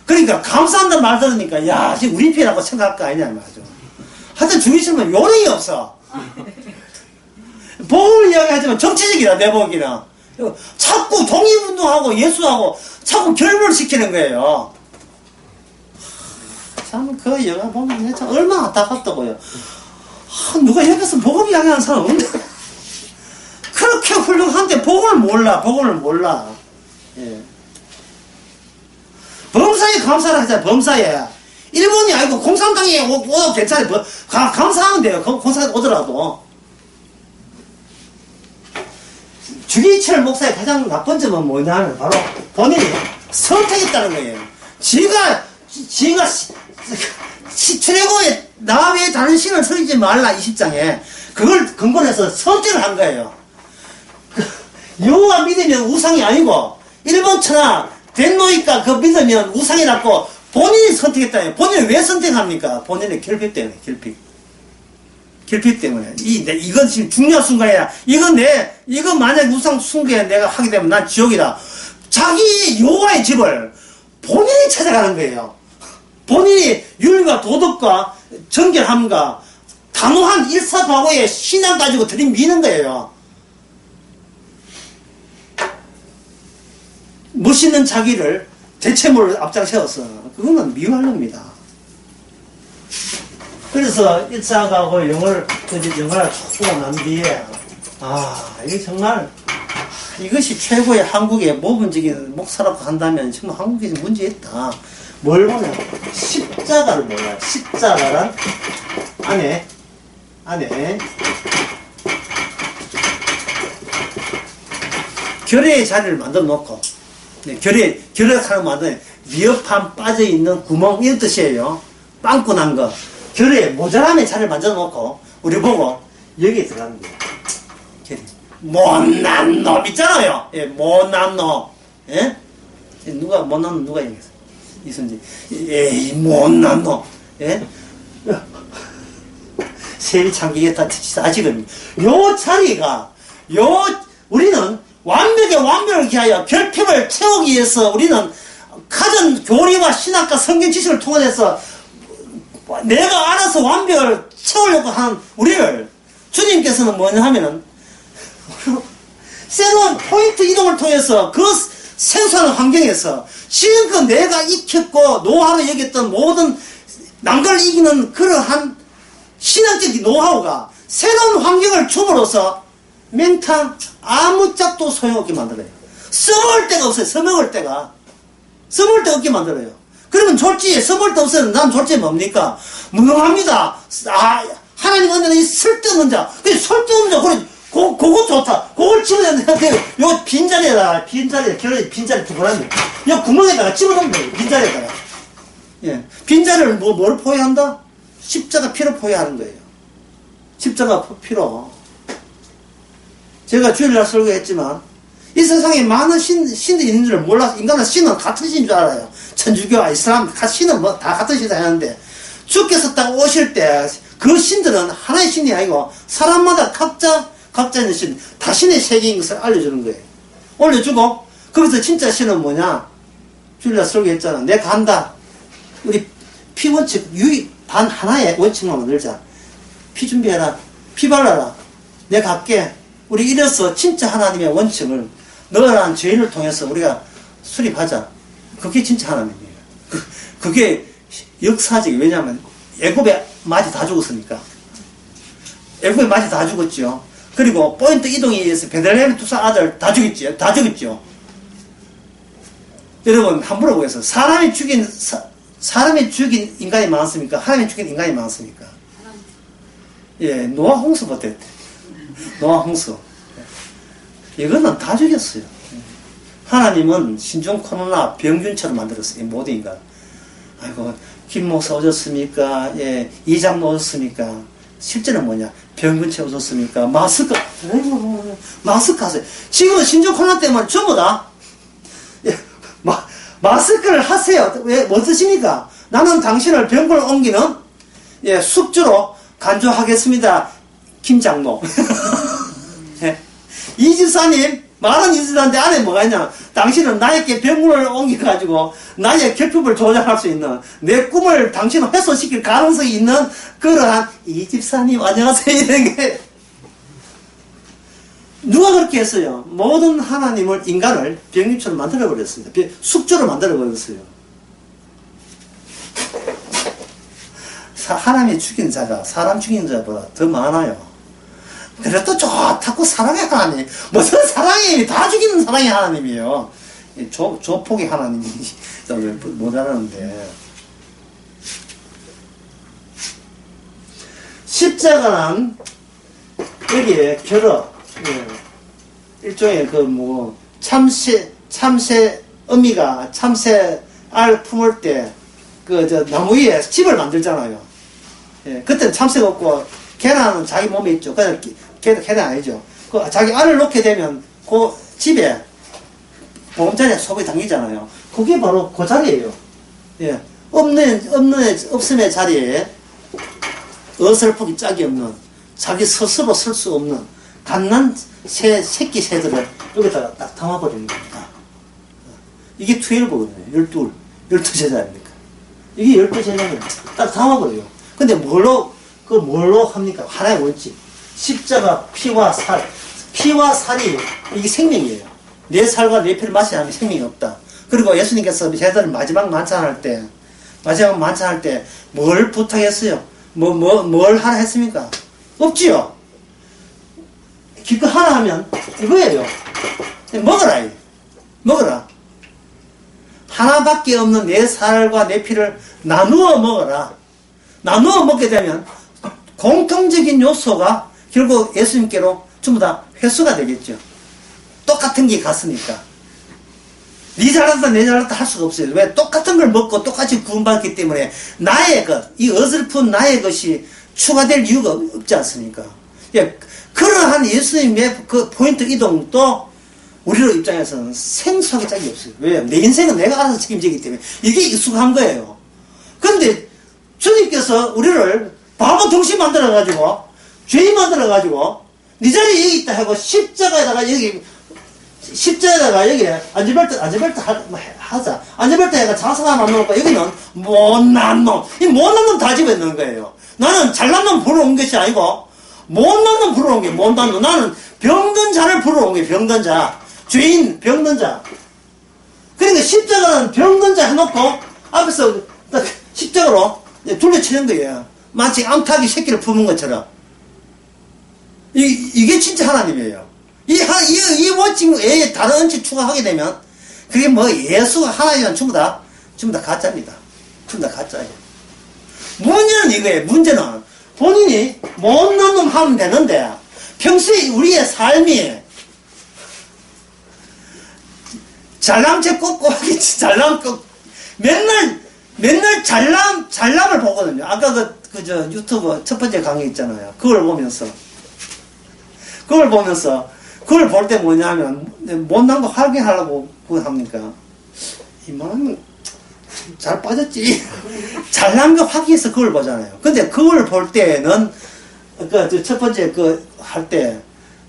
그러니까 감사한다는 말 들으니까 야 지금 우리 편이라고 생각할 거 아니냐 말이죠. 하여튼 주기시면 요령이 없어. 복음을 이야기하지만 정치적이다 내 보기는. 자꾸 독립운동하고 예수하고 자꾸 결별시키는 거예요. 참 그 영화 보면 참 얼마나 안타깝다고요. 누가 옆에서 복음 이야기하는 사람 없는데 그렇게 훌륭한데 복음을 몰라. 범사에 감사를 하자. 범사에 일본이 아니고 공산당이 오도 괜찮아요. 감사하면 돼요. 공산당 오더라도. 주기철 목사의 가장 나쁜 점은 뭐냐면 바로 본인이 선택했다는 거예요. 지가 출애굽에 나 외에 다른 신을 섬기지 말라 20장에 그걸 근거로 해서 선택을 한 거예요. 여호와 믿으면 우상이 아니고 일본 천하 덴노이가 그 믿으면 우상이라고 본인이 선택했다는 거예요. 본인이 왜 선택합니까? 본인의 결핍 때문에 결핍 때문에. 이건 지금 중요한 순간이야. 이거 만약 우상 숭배 내가 하게 되면 난 지옥이다. 자기 여호와의 집을 본인이 찾아가는 거예요. 본인이 윤리와 도덕과 정결함과 단호한 일사바오의 신앙 가지고 들이미는 거예요. 멋있는 자기를 대체물을 앞장세워서 그거는 미완료입니다. 그래서 일사가고 영어를 보고 난 뒤에 이게 정말 이것이 최고의 한국의 모범적인 목사라고 한다면 정말 한국에 문제 있다. 뭘 보면 십자가를 몰라요. 십자가란 안에 결의의 자리를 만들어 놓고 결의하는 만드는 위협함 빠져있는 구멍 이런 뜻이에요. 빵꾸 난 거. 결의에 모자람의 자리를 만들어 놓고 우리 보고 여기에 들어가는 거예요. 못난 놈 있잖아요. 못난 놈. 못난 놈 누가 얘기했어? 이순지. 에이 못난 놈. 세리 참기겠다. 아직은 요 자리가 우리는 완벽을 기하여 결핍을 채우기 위해서 우리는 가전 교리와 신학과 성경 지식을 통해서 내가 알아서 완벽을 채우려고 한 우리를 주님께서는 뭐냐 하면은 새로운 포인트 이동을 통해서 그 생소한 환경에서 지금껏 내가 익혔고 노하우로 여겼던 모든 남들을 이기는 그러한 신앙적인 노하우가 새로운 환경을 줌으로써 맹탕 아무짝도 소용없게 만들어요. 써먹을 데가 없어요. 써먹을 데가 없게 만들어요. 그러면 졸지에 써먹을 데 없어요. 난 졸지에 뭡니까? 무능합니다. 하나님 은혜는 이 쓸데없는 자. 근데 쓸데없는 자, 그래. 그거 좋다. 그걸 집어넣는데, 요 빈자리에다가, 결혼에 빈자리 두고라면, 요 구멍에다가 집어넣는 거예요. 빈자리에다가. 빈자리를 뭘 포위한다? 십자가 피로 포위하는 거예요. 십자가 피로. 제가 주일날 설교했지만, 이 세상에 많은 신들이 있는 줄 몰라서, 인간은 신은 같은 신인 줄 알아요. 천주교와 이슬람, 신은 다 같은 신이 하는데, 주께서 딱 오실 때, 그 신들은 하나의 신이 아니고, 사람마다 각자 있는 신, 자신의 세계인 것을 알려주는 거예요. 올려주고, 거기서 진짜 신은 뭐냐? 주일날 설교했잖아. 내가 간다. 우리 피 원칙, 단 하나의 원칙만 만들자. 피 준비해라. 피 발라라. 내가 갈게. 우리 이래서 진짜 하나님의 원칙을 너랑 죄인을 통해서 우리가 수립하자. 그게 진짜 하나님이에요. 그게 역사적이 왜냐하면 애굽에 마지 다 죽었으니까. 애굽에 마지 다 죽었죠. 그리고 포인트 이동에 의해서 베들레헴 두 아들 다 죽였죠. 다 죽였죠. 여러분 한번 물어보겠어요. 사람이 죽인 인간이 많습니까? 하나님이 죽인 인간이 많습니까? 예, 노아 홍수부터 했대. 노아 홍수. 이거는 다 죽였어요. 하나님은 신종 코로나 병균처럼 만들었어요. 모든 인간. 아이고, 김 목사 오셨습니까? 예, 이장로 오셨습니까? 실제는 뭐냐? 병균체 오셨습니까? 마스크 하세요. 지금 신종 코로나 때문에 전부 다, 예, 마스크를 하세요. 왜, 뭐 쓰십니까? 나는 당신을 병을 옮기는, 예, 숙주로 간주하겠습니다. 김장로. 예. 이 집사님, 말은 이 집사인데 안에 뭐가 있냐? 당신은 나에게 병문을 옮겨가지고 나의 결핍을 조절할 수 있는 내 꿈을 당신은 훼손시킬 가능성이 있는 그러한 이 집사님 안녕하세요 이런 게 누가 그렇게 했어요? 모든 하나님을 인간을 병님처럼 만들어버렸습니다. 숙주로 만들어버렸어요. 하나님이 죽인 자가 사람 죽인 자보다 더 많아요. 그래도 좋다고 사랑의 하나님. 무슨 사랑이 다 죽이는 사랑의 하나님이에요. 조폭의 하나님이 못 알았는데. 십자가는 여기에 결합, 일종의 참새 어미가 참새 알 품을 때 나무 위에 집을 만들잖아요. 예, 그때는 참새가 없고 계란은 자기 몸에 있죠. 그냥 계란 아니죠. 자기 알을 놓게 되면 그 집에 보금자리에 속이 담기잖아요. 그게 바로 그 자리예요. 예, 없음의 자리에 어설프기 짝이 없는 자기 스스로 설 수 없는 갓난 새끼 새들을 여기다가 딱 담아버리는 겁니다. 이게 12거든요. 12제자 아닙니까? 이게 12제자를 딱 담아버려요. 근데 뭘로 합니까? 하나의 원칙. 십자가 피와 살이 이게 생명이에요. 내 살과 내 피를 마시지 않으면 생명이 없다. 그리고 예수님께서 제자들 마지막 만찬할 때 뭘 부탁했어요? 뭘 하라 했습니까? 없지요. 기껏 하나 하면 이거예요. 먹어라. 하나밖에 없는 내 살과 내 피를 나누어 먹어라. 나누어 먹게 되면 공통적인 요소가 결국 예수님께로 전부 다 회수가 되겠죠. 똑같은 게 갔으니까. 네 잘났다 내 잘났다 할 수가 없어요. 왜? 똑같은 걸 먹고 똑같이 구원받기 때문에 나의 이 어설픈 나의 것이 추가될 이유가 없지 않습니까? 예, 그러한 예수님의 그 포인트 이동도 우리로 입장에서는 생소하게 짝이 없어요. 왜요? 내 인생은 내가 알아서 책임지기 때문에 이게 익숙한 거예요. 그런데 주님께서 우리를 바보 동시 만들어가지고 죄인 만들어가지고 네 자리에 여기 있다 하고 십자가에다가 여기 안전벨트 하자. 안전벨트 해가 자석하나 만들어놓고 여기는 못난 놈. 이 못난 놈 다 집어넣는 거예요. 나는 잘난 놈 불러온 것이 아니고 못난 놈 불러온 게 못난 놈. 나는 병든 자를 불러온 게 병든 자. 죄인 병든 자. 그러니까 십자가는 병든 자 해놓고 앞에서 십자가로 둘러치는 거예요. 마치 암탉이 새끼를 품은 것처럼. 이게 진짜 하나님이에요. 이 원칙 외에 다른 원칙 추가하게 되면, 그게 예수가 하나님은 전부 다 가짜입니다. 전부 다 가짜예요. 문제는 이거예요. 문제는 본인이 못난 놈 하면 되는데, 평소에 우리의 삶이 잘남체 꼽고 맨날 잘남을 보거든요. 아까 유튜브 첫 번째 강의 있잖아요. 그걸 볼 때 뭐냐면, 못난 거 확인하려고 그걸 합니까? 이만하면 잘 빠졌지. 잘난 거 확인해서 그걸 보잖아요. 근데 그걸 볼 때는, 첫 번째 할 때,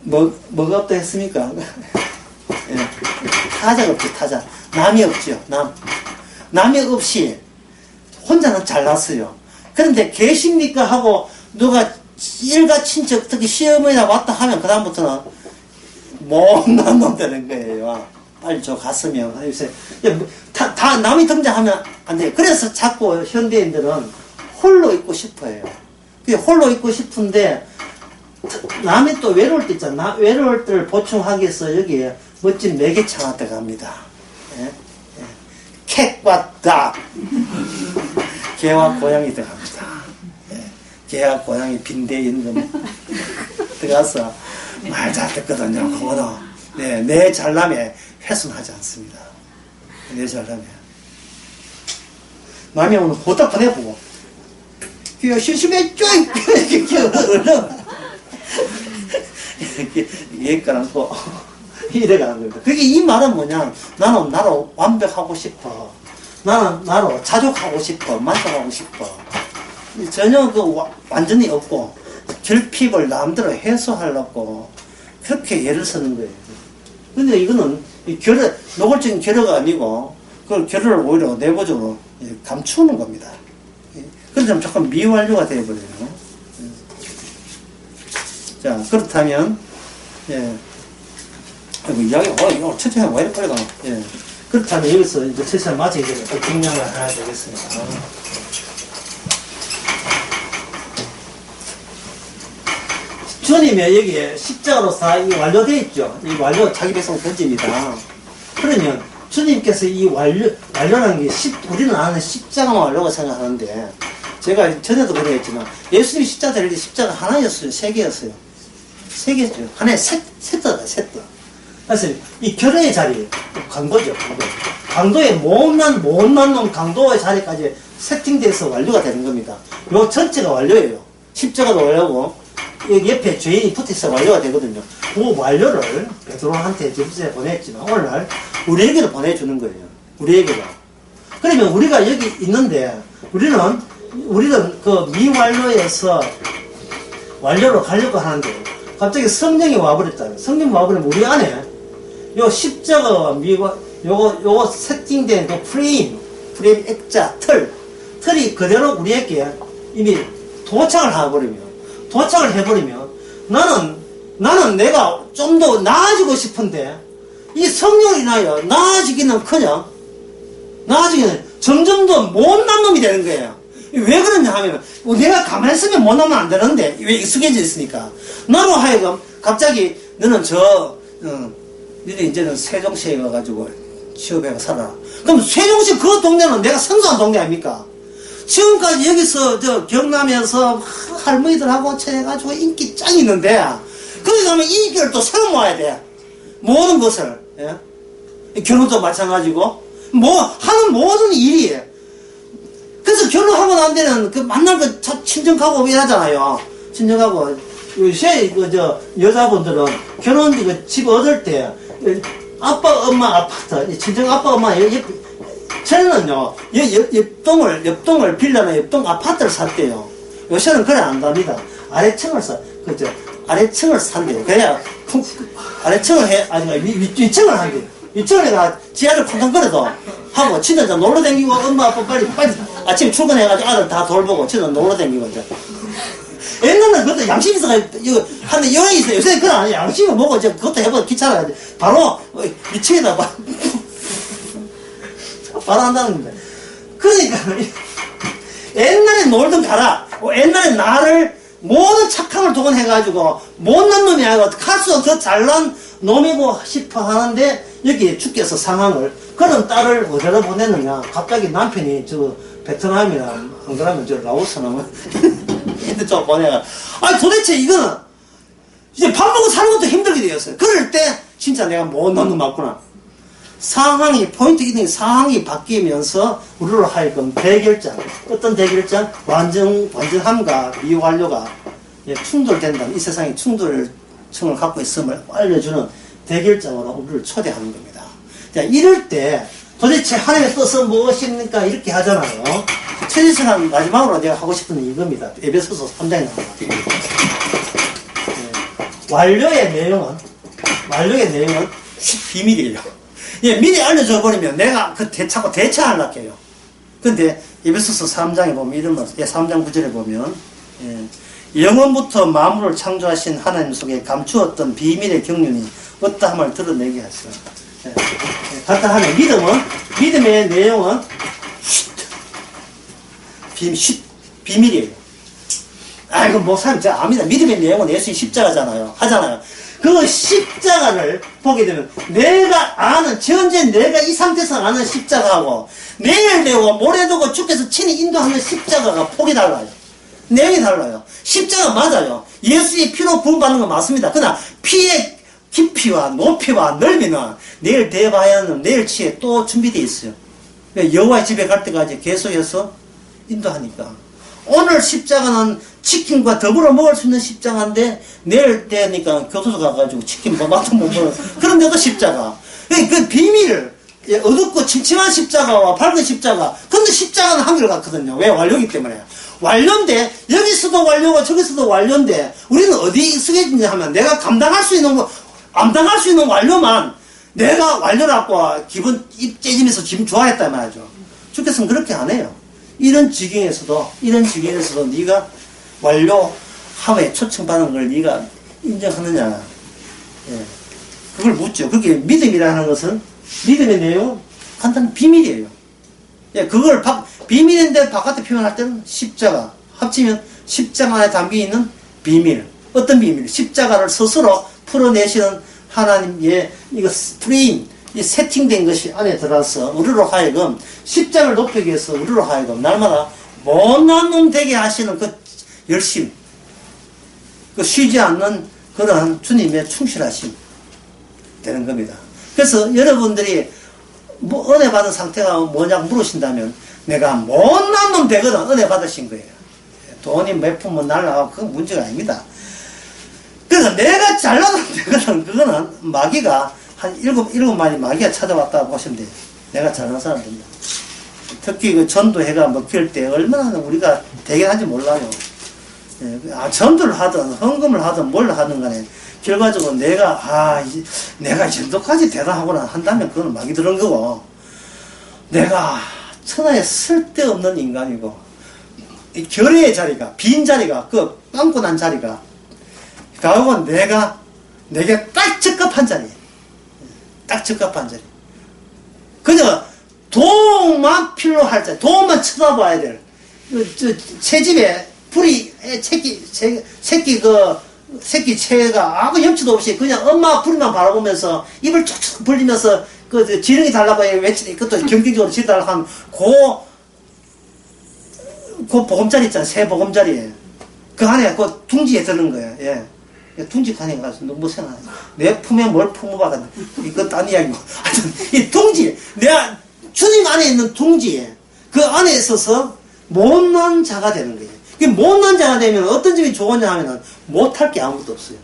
뭐가 없다 했습니까? 예. 타자가 없죠, 타자. 남이 없죠, 남이 없이 혼자는 잘났어요. 그런데 계십니까? 하고 누가 일가 친척, 특히 시어머니나 왔다 하면 그다음부터는 못난 놈 되는 거예요. 빨리 저 갔으면. 다 남이 등장하면 안 돼요. 그래서 자꾸 현대인들은 홀로 있고 싶어요. 홀로 있고 싶은데 남이 또 외로울 때 있잖아. 외로울 때를 보충하기 위해서 여기에 멋진 매개창 들어갑니다. 예? 예. 캣과 닭. 개와 고양이 들어갑니다. 예. 개와 고양이 빈대 임금 들어가서 말 잘 듣거든요. 그거는 네, 내 잘남에 훼손하지 않습니다. 내 잘남에. 남이 오늘 호딱 보내보고 귀여 심심했죠? 이렇게 까놓고 이래가는 겁니다. 그게 이 말은 뭐냐? 나는 나로 완벽하고 싶어. 나는 나로 자족하고 싶어. 만족하고 싶어. 전혀 완전히 없고 결핍을 남대로 해소하려고 그렇게 예를 쓰는 거예요. 근데 이거는 노골적인 결여가 아니고 그걸 결여를 오히려 내부적으로 감추는 겁니다. 그러면 조금 미완료가 되어버려요. 자, 그렇다면, 예. 이야기가, 이거 천천히 왜 이렇게 빨리 가? 예. 그렇다면 여기서 이제 천천히 맞아 이제 또 정리를 해야 되겠습니다. 주님이 여기에 십자가로 다 완료되어 있죠. 이 완료 자기 백성 던집니다. 그러면 주님께서 이 완료라는 게 우리는 아는 십자가만 완료가 생각하는데 제가 전에도 그랬지만 예수님이 십자가 될 때 십자가 하나였어요? 세 개였어요? 세 개죠. 하나에 셋다. 그래서 이 결혼의 자리, 강도죠. 강도의 못난 놈 강도의 자리까지 세팅돼서 완료가 되는 겁니다. 요 전체가 완료예요. 십자가도 완료고 여기 옆에 죄인이 붙어서 완료가 되거든요. 그 완료를 베드로한테 접수해 보냈지만 오늘날 우리에게도 보내주는 거예요. 우리에게도. 그러면 우리가 여기 있는데 우리는 그 미완료에서 완료로 가려고 하는데 갑자기 성령이 와버렸잖아요. 성령이 와버리면 우리 안에 요 십자가와 요거 세팅된 그 프레임 액자, 틀이 그대로 우리에게 이미 도착을 해버리면 나는 내가 좀 더 나아지고 싶은데 이 성령이 인하여 나아지기는 점점 더 못난 놈이 되는 거예요. 왜 그러냐 하면 내가 가만히 있으면 못나면 안 되는데 왜 익숙해져 있으니까 나로 하여금 갑자기 너는 너희 이제는 세종시에 가가지고 취업해가 살아라. 그럼 세종시 그 동네는 내가 생소한 동네 아닙니까? 지금까지 여기서 경남에서 할머니들하고 해가지고 인기 짱 있는데 거기 가면 인기를 또 새로 모아야 돼. 모든 것을. 예? 결혼도 마찬가지고 하는 모든 일이. 그래서 결혼하고 난 데는 만날 거 친정 가고 이러잖아요. 친정 가고 요새 여자분들은 결혼 집 얻을 때 아빠 엄마 아파트 친정 아빠 엄마 저는요 옆동을 빌라나 옆동 아파트를 샀대요. 요새는 그래 안 갑니다. 아래층을 산대요. 그래야 아래층을 위층을 한대요. 위층을 해가 지하를 쿵쾅거려도 하고 친정 놀러 다니고 엄마 아빠 빨리 아침에 출근해가지고 아들 다 돌보고 친정 놀러 다니고 이제. 옛날에는 그것도 양심이 있어가지고 이거 하는데 여행이 있어요. 요새는 그건 아니에요. 양심을 보고 이제 그것도 해보고 귀찮아요. 바로 위층에다 바로 한다는 겁니다. 그러니까 옛날에 놀던 가라. 옛날에 나를 모든 착함을 동원해가지고 못난 놈이 아니고 갈수록 더 잘난 놈이고 싶어 하는데 여기 주께서 상황을 그런 딸을 어디다 보냈느냐. 갑자기 남편이 베트남이나 안 그러면 라오스나 인도 쪽 보내가 도대체 이거는 이제 밥 먹고 사는 것도 힘들게 되었어요. 그럴 때 진짜 내가 못난 놈 맞구나. 포인트 있는 상황이 바뀌면서 우리로 하여금 대결장, 어떤 대결장? 완전함과 미완료가 충돌된다는 이 세상에 충돌성을 갖고 있음을 알려주는 대결장으로 우리를 초대하는 겁니다. 자, 이럴 때 도대체 하나님의 뜻은 무엇입니까? 이렇게 하잖아요. 최지선한 마지막으로 내가 하고 싶은 이겁니다. 에베소서 3장에 나옵니다. 완료의 내용은 비밀이에요. 예, 미리 알려줘 버리면 내가 자꾸 대처하려고 해요. 근데 에베소서 3장에 보면 이런 말, 3장 9절에 보면, 영원부터 만물을 창조하신 하나님 속에 감추었던 비밀의 경륜이 어떠함을 드러내게 하시오. 간단하네. 믿음의 내용은 비밀이에요. 아이고, 목사님, 제가 압니다. 믿음의 내용은 예수님 십자가잖아요. 하잖아요. 그 십자가를 보게 되면, 내가 아는, 현재 내가 이 상태에서 아는 십자가하고, 내일 되고, 모레 되고, 주께서 친히 인도하는 십자가가 폭이 달라요. 내용이 달라요. 십자가 맞아요. 예수의 피로 구원받는 건 맞습니다. 그러나, 피의 깊이와 높이와 넓이는 내일 대봐야는 내일치에 또 준비되어 있어요. 여호와의 집에 갈 때까지 계속해서 인도하니까. 오늘 십자가는 치킨과 더불어 먹을 수 있는 십자가인데 내일 되니까 교도소 가가지고 치킨 맛도 못 먹어. 그런데도 십자가. 그 비밀을 어둡고 침침한 십자가와 밝은 십자가. 근데 십자가는 한결같거든요. 왜? 완료이기 때문에. 완료인데 여기서도 완료고 저기서도 완료인데 우리는 어디 익숙해지냐 하면 내가 감당할 수 있는 거, 감당할 수 있는 완료만 내가 완료라고 기분 입 째지면서 기분 좋아했단 말이죠. 주께서는 그렇게 안 해요. 이런 지경에서도 네가 완료함에 초청받는 걸 네가 인정하느냐. 예. 그걸 묻죠. 그게 믿음이라는 것은 믿음의 내용은 간단한 비밀이에요. 예, 그걸 비밀인데 바깥에 표현할 때는 십자가 합치면 십자가 안에 담겨있는 비밀. 어떤 비밀? 십자가를 스스로 풀어내시는 하나님의 이거 프레임, 이 세팅된 것이 안에 들어서 우리로 하여금 십자가를 높이기 위해서 우리로 하여금 날마다 못난 놈 되게 하시는 그 열심, 그 쉬지 않는 그런 주님의 충실하심 되는 겁니다. 그래서 여러분들이 뭐 은혜 받은 상태가 뭐냐고 물으신다면 내가 못난 놈 되거든 은혜 받으신 거예요. 돈이 몇 푼 날라가고 그건 문제가 아닙니다. 그래서 내가 잘나면 되거든. 그거는 마귀가 한 일곱 마리 마귀가 찾아왔다고 보시면 돼요. 내가 잘난 사람입니다. 특히 그 전도회가 먹힐 때 얼마나 우리가 대견한지 몰라요. 전도를 하든 헌금을 하든 뭘 하든 간에 결과적으로 내가 이 정도까지 대단하구나 한다면 그건 마귀 들은 거고, 내가 천하에 쓸데없는 인간이고 이 결의의 자리가 빈 자리가 그 빵꾸 난 자리가 가고 내게 딱 적합한 자리, 딱 적합한 자리. 그저 도움만 필요할 자리, 도움만 쳐다봐야 될. 채집에 불이 새끼 채가 아무 염치도 없이 그냥 엄마 불만 바라보면서 입을 촉촉 벌리면서 그 지렁이 달라고 외치니 그것도 경쟁적으로 지달라고 한 그 보금자리 있잖아요. 새 보금자리. 그 안에 그 둥지에 드는 거예요. 예. 둥지 칸에 가서 너무 생각해. 내 품에 뭘 품어봐가 이거 딴 이야기고. 하여튼 이 둥지, 내가 주님 안에 있는 둥지에 그 안에 있어서 못난 자가 되는 거예요. 그 못난 자가 되면 어떤 점이 좋으냐 하면은 못할 게 아무것도 없어요.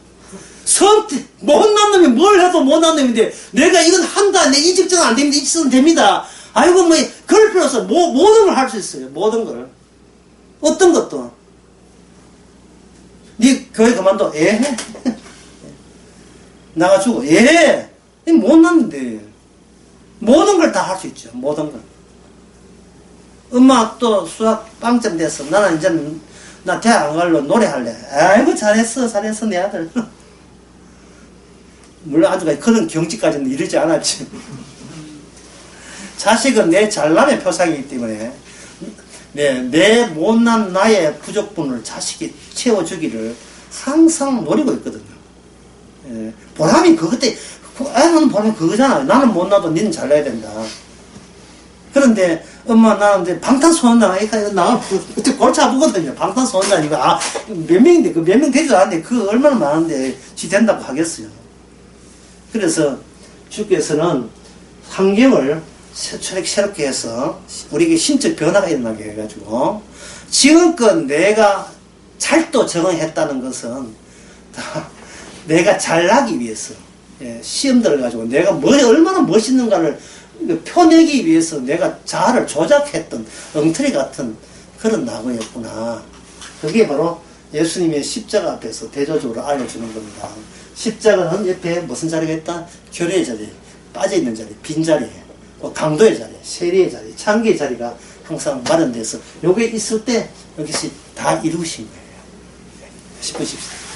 못난 놈이 뭘 해도 못난 놈인데 내가 이건 한다. 내 이 직장은 안 됩니다. 이 직장은 됩니다. 아이고 뭐 그럴 필요 없어. 모든 걸 할 수 있어요. 모든 걸. 어떤 것도. 네 교회 그만둬. 예? 나가주고. 예? 못났는데. 모든 걸 다 할 수 있죠. 모든 걸. 엄마 또 수학 빵점 됐어. 나는 이제 나 대학 안 갈래. 노래할래. 아이고 잘했어 내 아들. 물론 아직까지 그런 경지까지는 이르지 않았지. 자식은 내 잘남의 표상이기 때문에 내 못난 나의 부족분을 자식이 채워주기를 항상 노리고 있거든요. 예, 보람이 그때 애는 보람이 그거잖아요. 나는 못나도 니는 잘나야 된다. 그런데 엄마 나는 이제 방탄소년단 나 그때 골치 아프거든요. 방탄소년단 이거 몇 명인데 그 몇 명 되지도 않는데 그 얼마나 많은데 지 된다고 하겠어요. 그래서 주께서는 환경을 새롭게 해서 우리에게 신적 변화가 일어나게 해가지고 지금껏 내가 잘도 적응했다는 것은 다 내가 잘나기 위해서 시험들을 가지고 내가 얼마나 멋있는가를 펴내기 위해서 내가 자아를 조작했던 엉터리 같은 그런 낙오였구나. 그게 바로 예수님의 십자가 앞에서 대조적으로 알려주는 겁니다. 십자가는 옆에 무슨 자리가 있다? 결의의 자리. 빠져있는 자리, 빈자리, 강도의 자리, 세리의 자리, 창기의 자리가 항상 마련돼서 요게 있을 때 여기서 다 이루신 거예요. 10분 쉽시다.